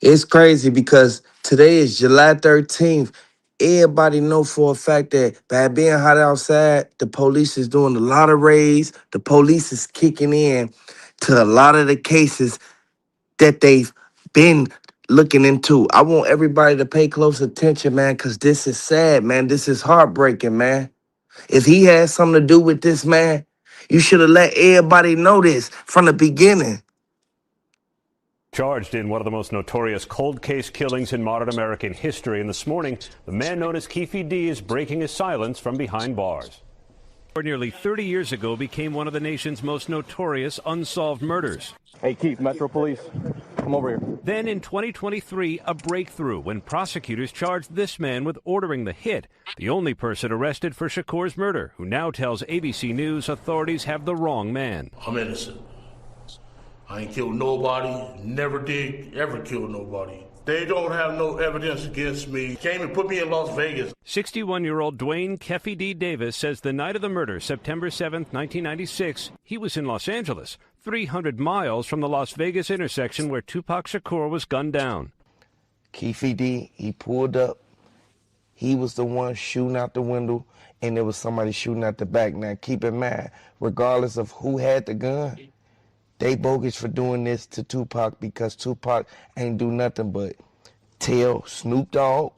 It's crazy because today is July 13th. Everybody know for a fact that by being hot outside, the police is doing a lot of raids. The police is kicking in to a lot of the cases that they've been looking into. I want everybody to pay close attention, man, because this is sad, man. This is heartbreaking, man. If he had something to do with this, man, you should have let everybody know this from the beginning. Charged in one of the most notorious cold case killings in modern American history. And this morning, the man known as Keffe D is breaking his silence from behind bars. Nearly 30 years ago, became one of the nation's most notorious unsolved murders. Hey, Keith, Metro Police, come over here. Then in 2023, a breakthrough when prosecutors charged this man with ordering the hit, the only person arrested for Shakur's murder, who now tells ABC News authorities have the wrong man. I'm innocent. I ain't killed nobody, never did ever kill nobody. They don't have no evidence against me. Came and put me in Las Vegas. 61-year-old Dwayne Keffe D. Davis says the night of the murder, September 7th, 1996, he was in Los Angeles, 300 miles from the Las Vegas intersection where Tupac Shakur was gunned down. Keffe D, he pulled up. He was the one shooting out the window, and there was somebody shooting out the back. Now, keep in mind, regardless of who had the gun, they bogus for doing this to Tupac because Tupac ain't do nothing but tell Snoop Dogg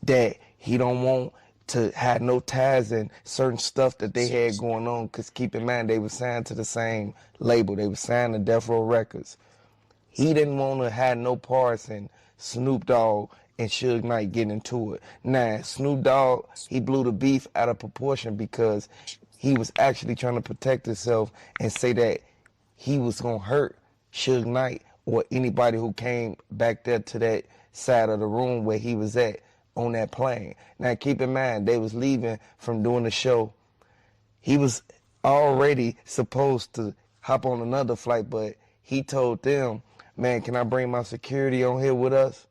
that he don't want to have no ties in certain stuff that they had going on. Because keep in mind, they were signed to the same label. They were signed to Death Row Records. He didn't want to have no parts in Snoop Dogg and Suge Knight getting into it. Now, Snoop Dogg, he blew the beef out of proportion because he was actually trying to protect himself and say that he was going to hurt Suge Knight or anybody who came back there to that side of the room where he was at on that plane. Now, keep in mind, they was leaving from doing the show. He was already supposed to hop on another flight, but he told them, man, can I bring my security on here with us?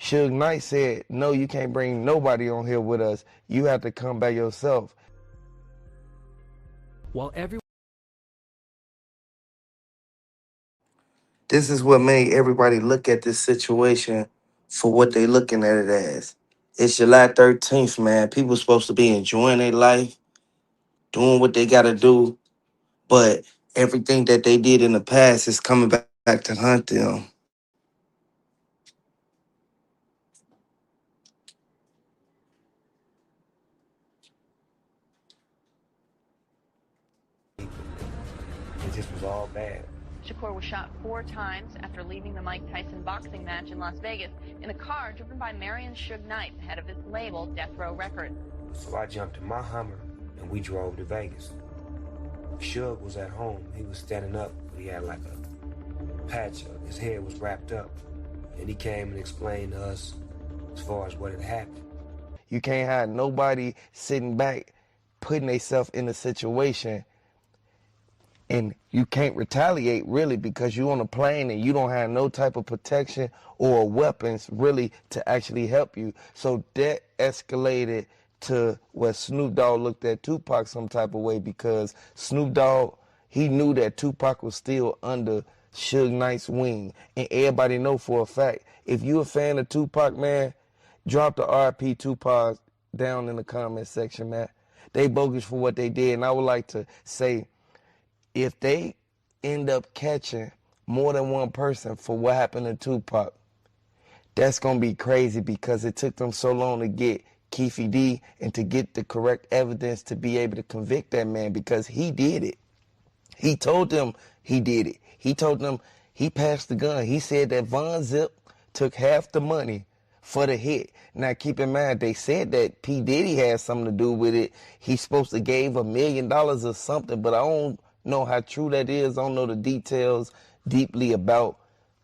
Suge Knight said, no, you can't bring nobody on here with us. You have to come by yourself. While This is what made everybody look at this situation for what they looking at it as. It's July 13th, man. People supposed to be enjoying their life, doing what they got to do, but everything that they did in the past is coming back to hunt them. It just was all bad. Shakur was shot 4 times after leaving the Mike Tyson boxing match in Las Vegas in a car driven by Marion Suge Knight, head of his label, Death Row Records. So I jumped in my Hummer and we drove to Vegas. Suge was at home. He was standing up, but he had like a patch. His hair was wrapped up. And he came and explained to us as far as what had happened. You can't have nobody sitting back putting themselves in a situation and you can't retaliate really because you're on a plane and you don't have no type of protection or weapons really to actually help you. So that escalated to where Snoop Dogg looked at Tupac some type of way because Snoop Dogg, he knew that Tupac was still under Suge Knight's wing. And everybody know for a fact, if you a fan of Tupac, man, drop the RP Tupac down in the comment section, man. They bogus for what they did. And I would like to say, if they end up catching more than one person for what happened to Tupac, that's going to be crazy because it took them so long to get Keffe D and to get the correct evidence to be able to convict that man because he did it. He told them he did it. He told them he passed the gun. He said that Von Zip took half the money for the hit. Now, keep in mind, they said that P. Diddy had something to do with it. He's supposed to gave $1 million or something, but I don't know how true that is. I don't know the details deeply about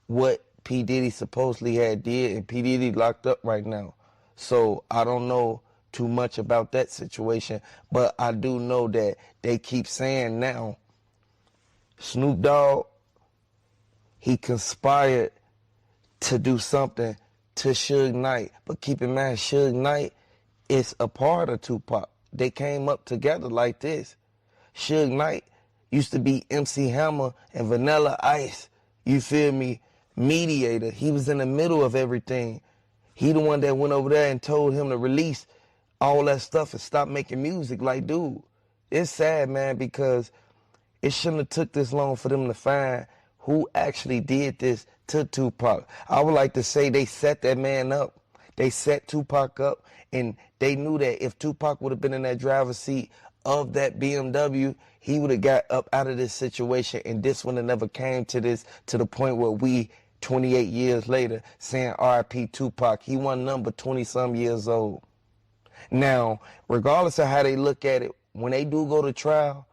what P. Diddy supposedly had did, and P. Diddy locked up right now. So I don't know too much about that situation, but I do know that they keep saying now Snoop Dogg, he conspired to do something to Suge Knight. But keep in mind, Suge Knight is a part of Tupac. They came up together like this. Suge Knight used to be MC Hammer and Vanilla Ice, you feel me, mediator. He was in the middle of everything. He the one that went over there and told him to release all that stuff and stop making music. Like, dude, it's sad, man, because it shouldn't have took this long for them to find who actually did this to Tupac. I would like to say they set that man up. They set Tupac up, and they knew that if Tupac would have been in that driver's seat of that BMW, he would have got up out of this situation, and this would have never came to this, to the point where we, 28 years later, saying R.I.P. Tupac. He wasn't number 20-some years old. Now, regardless of how they look at it, when they do go to trial,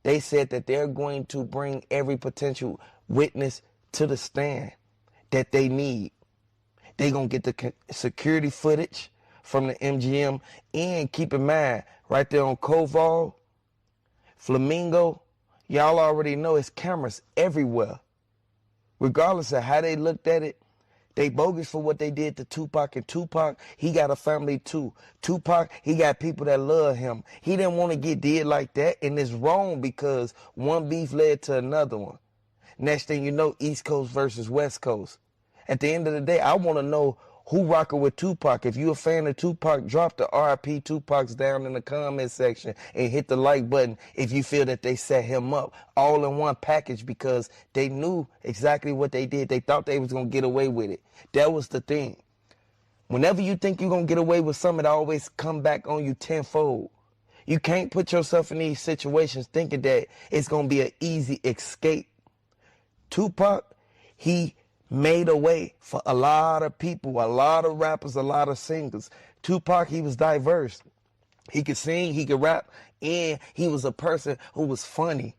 they said that they're going to bring every potential witness to the stand that they need. They're going to get the security footage from the MGM, and keep in mind, right there on Koval, Flamingo, y'all already know it's cameras everywhere. Regardless of how they looked at it, they bogus for what they did to Tupac, and Tupac, he got a family too. Tupac, he got people that love him. He didn't want to get did like that, and it's wrong because one beef led to another one. Next thing you know, East Coast versus West Coast. At the end of the day, I want to know who rocking with Tupac. If you a fan of Tupac, drop the R.I.P. Tupacs down in the comment section and hit the like button if you feel that they set him up all in one package, because they knew exactly what they did. They thought they was going to get away with it. That was the thing. Whenever you think you're going to get away with something, it always come back on you tenfold. You can't put yourself in these situations thinking that it's going to be an easy escape. Tupac, he made a way for a lot of people, a lot of rappers, a lot of singers. Tupac, he was diverse. He could sing, he could rap, and he was a person who was funny.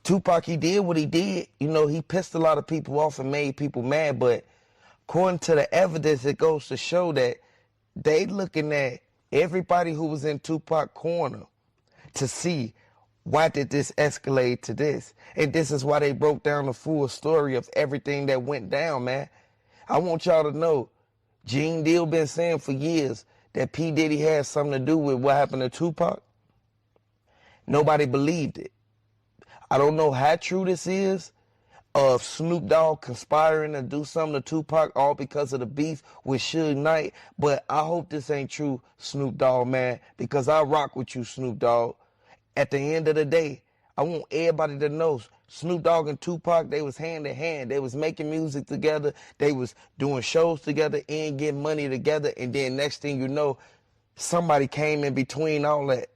Tupac, he did what he did. You know, he pissed a lot of people off and made people mad, but according to the evidence, it goes to show that they looking at everybody who was in Tupac's corner to see why did this escalate to this? And this is why they broke down the full story of everything that went down, man. I want y'all to know, Gene Deal been saying for years that P. Diddy had something to do with what happened to Tupac. Nobody believed it. I don't know how true this is, of Snoop Dogg conspiring to do something to Tupac all because of the beef with Suge Knight, but I hope this ain't true, Snoop Dogg, man, because I rock with you, Snoop Dogg. At the end of the day, I want everybody to know Snoop Dogg and Tupac, they was hand in hand. They was making music together. They was doing shows together and getting money together. And then next thing you know, somebody came in between all that.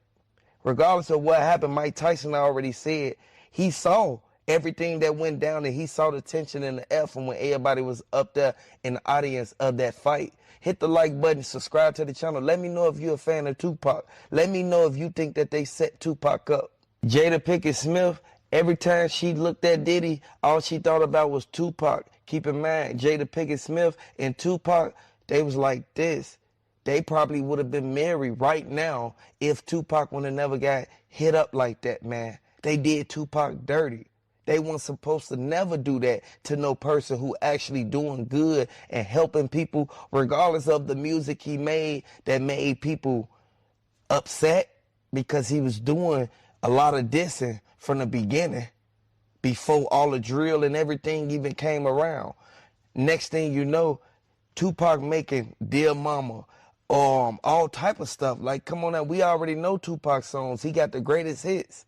Regardless of what happened, Mike Tyson already said he saw everything that went down, and he saw the tension and the effort when everybody was up there in the audience of that fight. Hit the like button, subscribe to the channel. Let me know if you're a fan of Tupac. Let me know if you think that they set Tupac up. Jada Pinkett Smith, every time she looked at Diddy, all she thought about was Tupac. Keep in mind, Jada Pinkett Smith and Tupac, they was like this. They probably would have been married right now if Tupac would have never got hit up like that, man. They did Tupac dirty. They weren't supposed to never do that to no person who actually doing good and helping people, regardless of the music he made that made people upset, because he was doing a lot of dissing from the beginning before all the drill and everything even came around. Next thing you know, Tupac making Dear Mama, all type of stuff. Like, come on now, we already know Tupac songs. He got the greatest hits.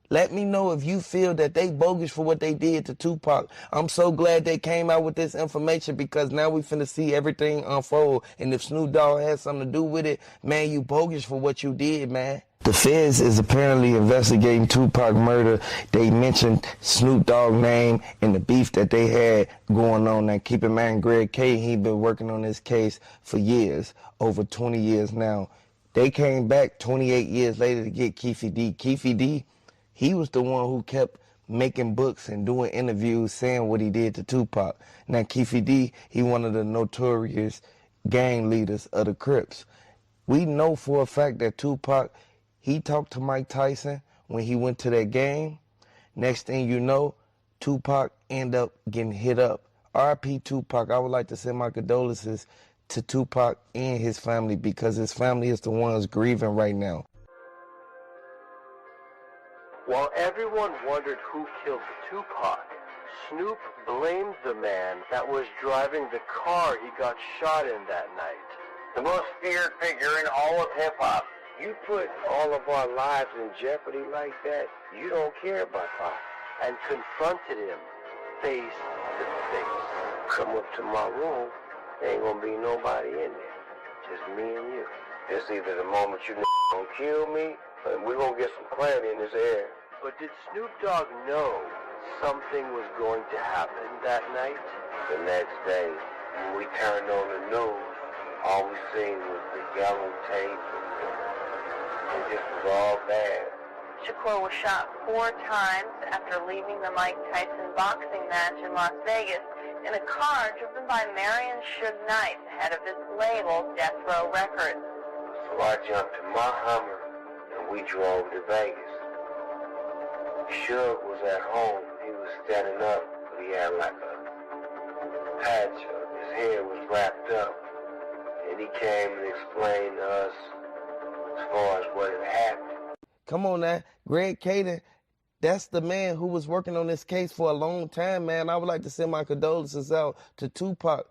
Let me know if you feel that they bogus for what they did to Tupac. I'm so glad they came out with this information, because now we finna see everything unfold. And if Snoop Dogg has something to do with it, man, you bogus for what you did, man. The feds is apparently investigating Tupac murder. They mentioned Snoop Dogg name and the beef that they had going on. Now, keep in mind, Greg K, he been working on this case for years, over 20 years now. They came back 28 years later to get Keffe D. Keffe D, he was the one who kept making books and doing interviews saying what he did to Tupac. Now, Keffe D, he one of the notorious gang leaders of the Crips. We know for a fact that Tupac, he talked to Mike Tyson when he went to that game. Next thing you know, Tupac ended up getting hit up. R.I.P. Tupac. I would like to send my condolences to Tupac and his family, because his family is the ones grieving right now. While everyone wondered who killed Tupac, Snoop blamed the man that was driving the car he got shot in that night. The most feared figure in all of hip-hop. You put all of our lives in jeopardy like that, you don't care about Pop. And confronted him face to face. Come up to my room, there ain't gonna be nobody in there. Just me and you. It's either the moment you gonna kill me, or we're gonna get some clarity in this air. But did Snoop Dogg know something was going to happen that night? The next day, when we turned on the news, all we seen was the yellow tape. It just was all bad. Shakur was shot 4 times after leaving the Mike Tyson boxing match in Las Vegas in a car driven by Marion Suge Knight, head of his label, Death Row Records. So I jumped in my Hummer and we drove to Vegas. Suge was at home. He was standing up, but he had like a patch of his hair was wrapped up. And he came and explained to us as far as what had happened. Come on now, Greg Caden, that's the man who was working on this case for a long time, man. I would like to send my condolences out to Tupac.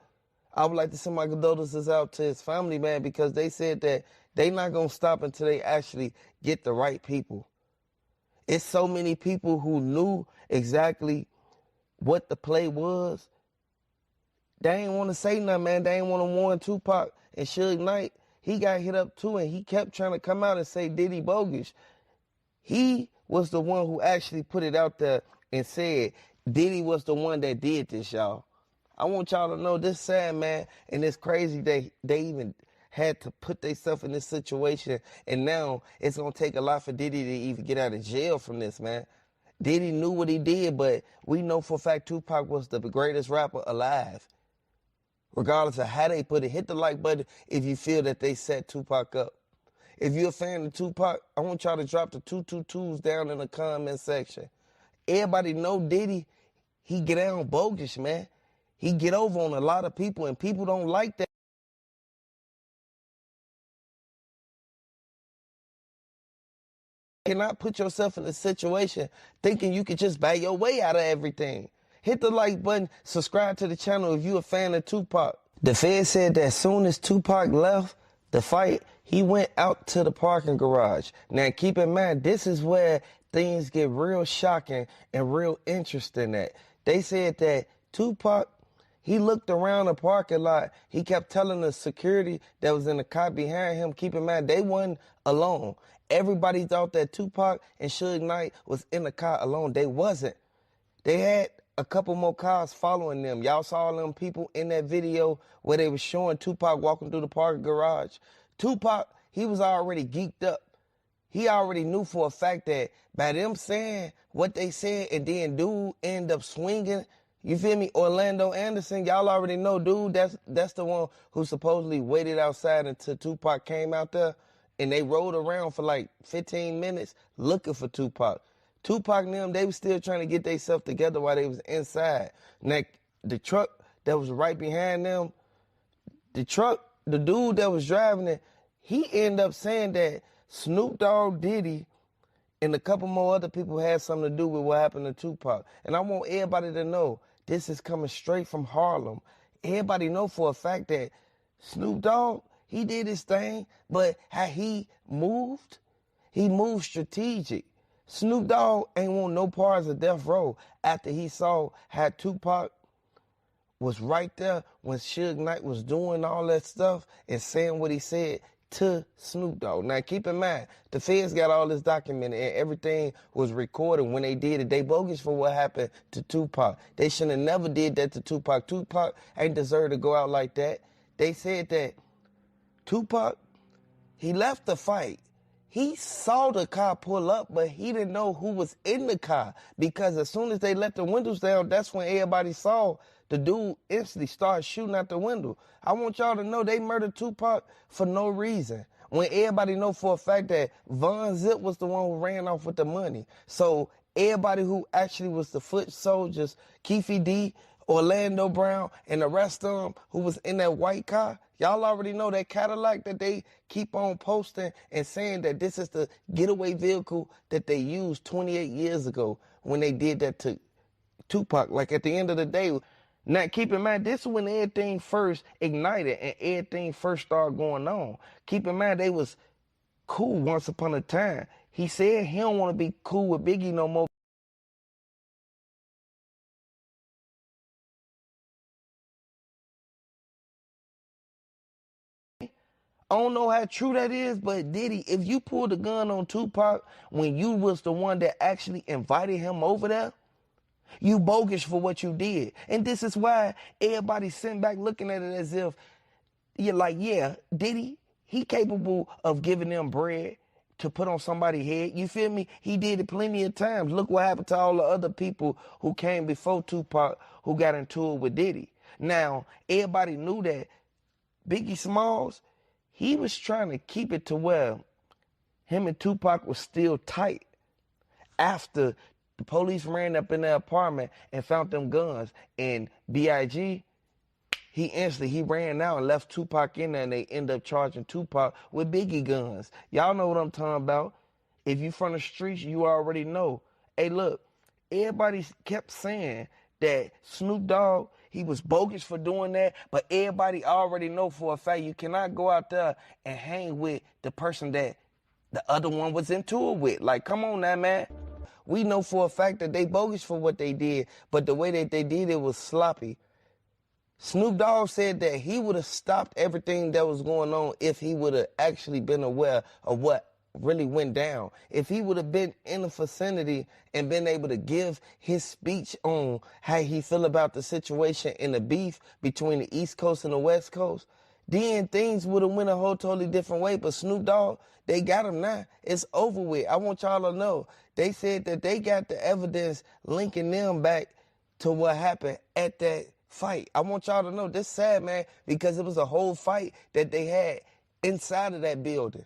I would like to send my condolences out to his family, man, because they said that they not going to stop until they actually get the right people. It's so many people who knew exactly what the play was. They ain't want to say nothing, man. They ain't want to warn Tupac and Suge Knight. He got hit up too, and he kept trying to come out and say Diddy bogus. He was the one who actually put it out there and said Diddy was the one that did this, y'all. I want y'all to know this sad, man, and it's crazy that they even had to put themselves in this situation, and now it's going to take a lot for Diddy to even get out of jail from this, man. Diddy knew what he did, but we know for a fact Tupac was the greatest rapper alive. Regardless of how they put it, hit the like button if you feel that they set Tupac up. If you're a fan of Tupac, I want y'all to drop the 222s down in the comment section. Everybody know Diddy, he get down bogus, man. He get over on a lot of people, and people don't like that. You cannot put yourself in a situation thinking you could just buy your way out of everything. Hit the like button, subscribe to the channel if you're a fan of Tupac. The Fed said that as soon as Tupac left the fight, he went out to the parking garage. Now keep in mind, this is where things get real shocking and real interesting at. They said that Tupac, he looked around the parking lot. He kept telling the security that was in the car behind him, keep in mind, they wasn't alone. Everybody thought that Tupac and Suge Knight was in the car alone. They wasn't. They had a couple more cars following them. Y'all saw them people in that video where they were showing Tupac walking through the parking garage. Tupac, he was already geeked up. He already knew for a fact that by them saying what they said and then dude end up swinging, you feel me? Orlando Anderson, y'all already know, dude, that's the one who supposedly waited outside until Tupac came out there, and they rode around for like 15 minutes looking for Tupac. Tupac and them, they was still trying to get themselves together while they was inside. Now, the truck that was right behind them, the dude that was driving it, he ended up saying that Snoop Dogg, Diddy, and a couple more other people had something to do with what happened to Tupac. And I want everybody to know, this is coming straight from Harlem. Everybody know for a fact that Snoop Dogg, he did his thing, but how he moved strategic. Snoop Dogg ain't want no parts of Death Row after he saw how Tupac was right there when Suge Knight was doing all that stuff and saying what he said to Snoop Dogg. Now, keep in mind, the feds got all this documented and everything was recorded when they did it. They bogus for what happened to Tupac. They should have never did that to Tupac. Tupac ain't deserve to go out like that. They said that Tupac, he left the fight. He saw the car pull up, but he didn't know who was in the car because as soon as they let the windows down, that's when everybody saw the dude instantly start shooting out the window. I want y'all to know they murdered Tupac for no reason. When everybody know for a fact that Von Zip was the one who ran off with the money. So everybody who actually was the foot soldiers, Keffe D, Orlando Brown, and the rest of them who was in that white car, y'all already know that Cadillac that they keep on posting and saying that this is the getaway vehicle that they used 28 years ago when they did that to Tupac. Like at the end of the day, now keep in mind, this is when everything first ignited and everything first started going on. Keep in mind, they was cool once upon a time. He said he don't want to be cool with Biggie no more. I don't know how true that is, but Diddy, if you pulled a gun on Tupac when you was the one that actually invited him over there, you bogus for what you did. And this is why everybody's sitting back looking at it as if you're like, yeah, Diddy, he capable of giving them bread to put on somebody's head. You feel me? He did it plenty of times. Look what happened to all the other people who came before Tupac who got into it with Diddy. Now, everybody knew that Biggie Smalls, he was trying to keep it to where him and Tupac was still tight after the police ran up in their apartment and found them guns. And B.I.G., he ran out and left Tupac in there, and they end up charging Tupac with Biggie guns. Y'all know what I'm talking about. If you from the streets, you already know. Hey, look, everybody kept saying that Snoop Dogg, he was bogus for doing that, but everybody already know for a fact you cannot go out there and hang with the person that the other one was into it with. Like, come on now, man. We know for a fact that they bogus for what they did, but the way that they did it was sloppy. Snoop Dogg said that he would have stopped everything that was going on if he would have actually been aware of what really went down. If he would have been in the vicinity and been able to give his speech on how he feel about the situation and the beef between the East Coast and the West Coast, then things would have went a whole totally different way. But Snoop Dogg, they got him now. It's over with. I want y'all to know. They said that they got the evidence linking them back to what happened at that fight. I want y'all to know this sad, man, because it was a whole fight that they had inside of that building.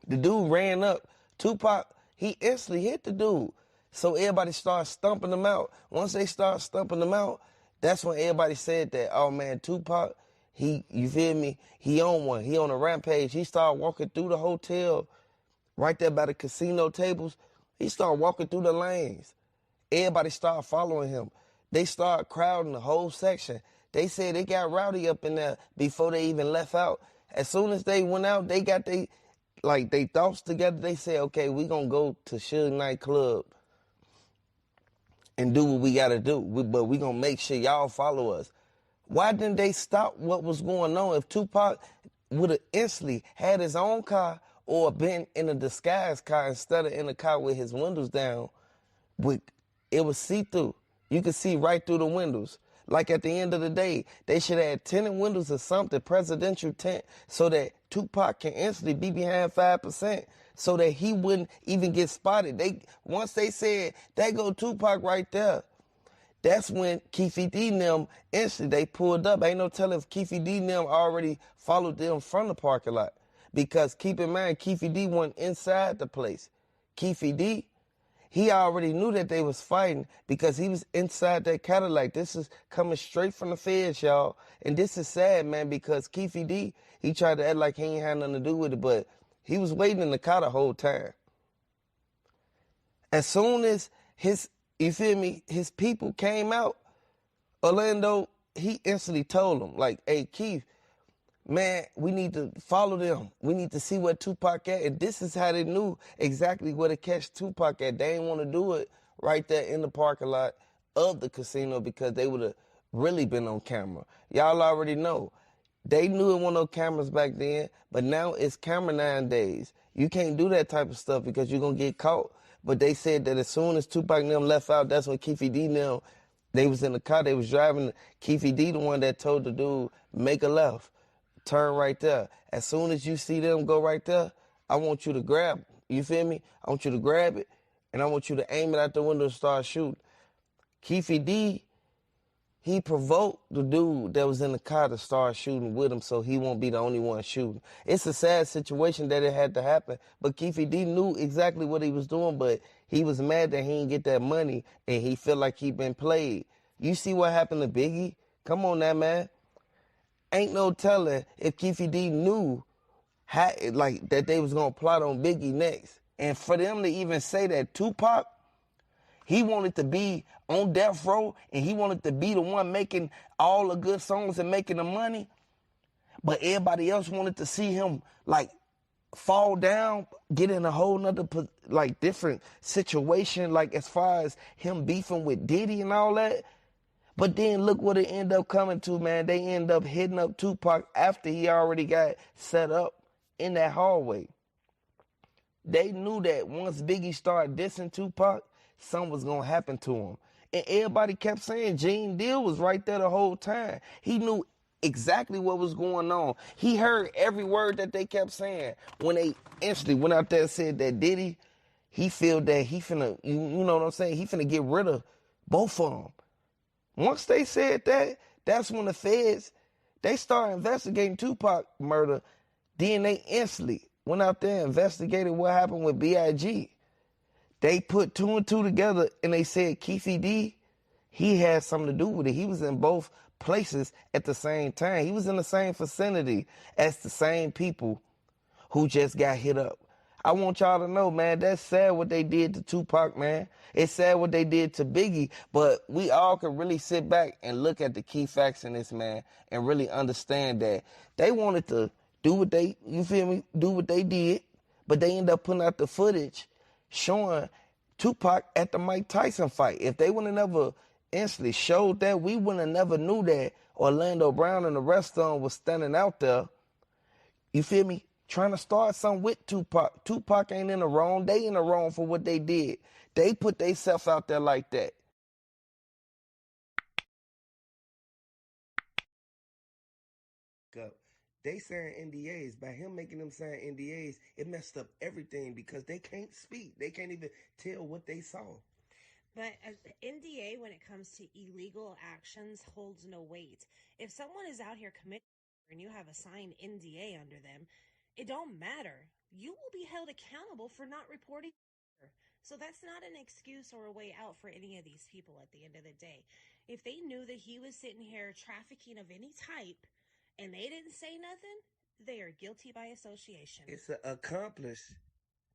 The dude ran up. Tupac, he instantly hit the dude. So everybody started stumping him out. Once they started stumping him out, that's when everybody said that, oh man, Tupac, you feel me? He on one. He on a rampage. He started walking through the hotel right there by the casino tables. He started walking through the lanes. Everybody started following him. They started crowding the whole section. They said they got rowdy up in there before they even left out. As soon as they went out, they got they thoughts together. They said, okay, we going to go to Suge nightclub and do what we got to do. But we going to make sure y'all follow us. Why didn't they stop what was going on? If Tupac would have instantly had his own car or been in a disguise car instead of in a car with his windows down, it was see-through. You could see right through the windows. Like at the end of the day, they should have had tinted windows or something, presidential tint, so that Tupac can instantly be behind 5%, so that he wouldn't even get spotted. Once they said, there go Tupac right there, that's when Keffe D and them instantly, they pulled up. Ain't no telling if Keffe D and them already followed them from the parking lot. Because keep in mind, Keffe D wasn't inside the place. Keffe D, he already knew that they was fighting because he was inside that Cadillac. This is coming straight from the feds, y'all. And this is sad, man, because Keffe D, he tried to act like he ain't had nothing to do with it, but he was waiting in the car the whole time. As soon as his people came out, Orlando, he instantly told them, like, hey, Keith, man, we need to follow them. We need to see where Tupac at. And this is how they knew exactly where to catch Tupac at. They didn't want to do it right there in the parking lot of the casino because they would have really been on camera. Y'all already know. They knew it wasn't no cameras back then, but now it's camera nowadays. You can't do that type of stuff because you're going to get caught. But they said that as soon as Tupac and them left out, that's when Keffe D and them, they was in the car, they was driving. Keffe D the one that told the dude, make a left. Turn right there. As soon as you see them go right there, I want you to grab it. You feel me? I want you to grab it, and I want you to aim it out the window and start shooting. Keffe D, he provoked the dude that was in the car to start shooting with him so he won't be the only one shooting. It's a sad situation that it had to happen, but Keffe D knew exactly what he was doing, but he was mad that he didn't get that money, and he felt like he been played. You see what happened to Biggie? Come on now, man. Ain't no telling if Keffe D knew how, like, that they was going to plot on Biggie next. And for them to even say that Tupac, he wanted to be on death row, and he wanted to be the one making all the good songs and making the money, but everybody else wanted to see him like fall down, get in a whole nother like different situation, like as far as him beefing with Diddy and all that. But then look what it ended up coming to, man. They end up hitting up Tupac after he already got set up in that hallway. They knew that once Biggie started dissing Tupac, something was going to happen to him. And everybody kept saying Gene Deal was right there the whole time. He knew exactly what was going on. He heard every word that they kept saying. When they instantly went out there and said that Diddy, he feel that he finna, you know what I'm saying? He finna get rid of both of them. Once they said that, that's when the feds, they started investigating Tupac murder. Then they instantly went out there and investigated what happened with B.I.G. They put 2 and 2 together and they said Keffe D, he had something to do with it. He was in both places at the same time. He was in the same vicinity as the same people who just got hit up. I want y'all to know, man, that's sad what they did to Tupac, man. It's sad what they did to Biggie, but we all can really sit back and look at the key facts in this, man, and really understand that they wanted to do what they, you feel me, do what they did, but they ended up putting out the footage showing Tupac at the Mike Tyson fight. If they would have never instantly showed that, we would have never knew that Orlando Brown and the rest of them was standing out there, you feel me, trying to start something with Tupac. Tupac ain't in the wrong. They in the wrong for what they did. They put themselves out there like that. They signed NDAs. By him making them sign NDAs, it messed up everything because they can't speak. They can't even tell what they saw. But an NDA, when it comes to illegal actions, holds no weight. If someone is out here committing and you have a signed NDA under them, it don't matter. You will be held accountable for not reporting. So that's not an excuse or a way out for any of these people at the end of the day. If they knew that he was sitting here trafficking of any type and they didn't say nothing, they are guilty by association. It's an accomplice.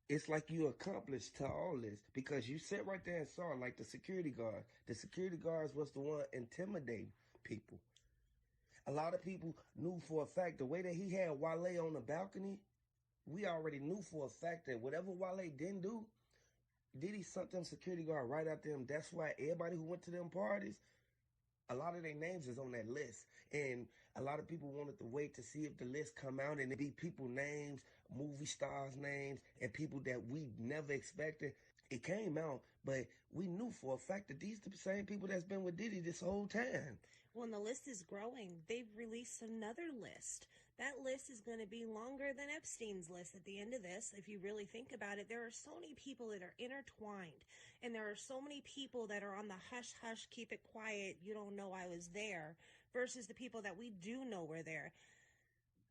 It's like you accomplished to all this because you sat right there and saw like the security guard. The security guards was the one intimidating people. A lot of people knew for a fact the way that he had Wale on the balcony, we already knew for a fact that whatever Wale didn't do, Diddy sent them security guard right after him. That's why everybody who went to them parties, a lot of their names is on that list. And a lot of people wanted to wait to see if the list come out and it be people names, movie stars names, and people that we never expected. It came out, but we knew for a fact that these are the same people that's been with Diddy this whole time. When the list is growing, they've released another list. That list is going to be longer than Epstein's list at the end of this. If you really think about it, there are so many people that are intertwined, and there are so many people that are on the hush hush, keep it quiet, you don't know I was there, versus the people that we do know were there.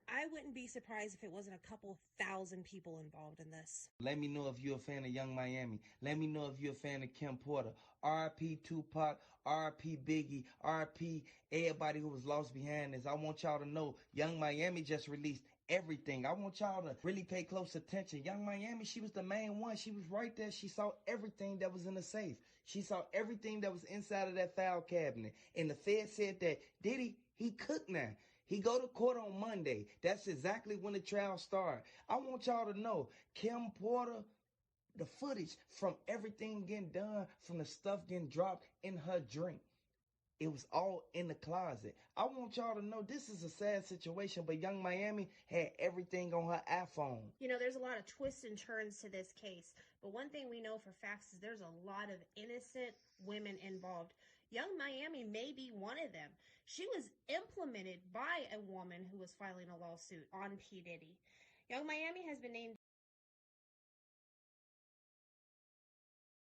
I wouldn't be surprised if it wasn't a couple thousand people involved in this. Let me know if you're a fan of Young Miami. Let me know if you're a fan of Kim Porter. R.I.P. Tupac, R.I.P. Biggie, R.I.P. everybody who was lost behind this. I want y'all to know Young Miami just released everything. I want y'all to really pay close attention. Young Miami, she was the main one. She was right there. She saw everything that was in the safe. She saw everything that was inside of that file cabinet. And the Fed said that Diddy, he cooked now. He go to court on Monday. That's exactly when the trial started. I want y'all to know, Kim Porter, the footage from everything getting done, from the stuff getting dropped in her drink, it was all in the closet. I want y'all to know this is a sad situation, but Young Miami had everything on her iPhone. You know, there's a lot of twists and turns to this case, but one thing we know for facts is there's a lot of innocent women involved. Young Miami may be one of them. She was implemented by a woman who was filing a lawsuit on P. Diddy. Young Miami has been named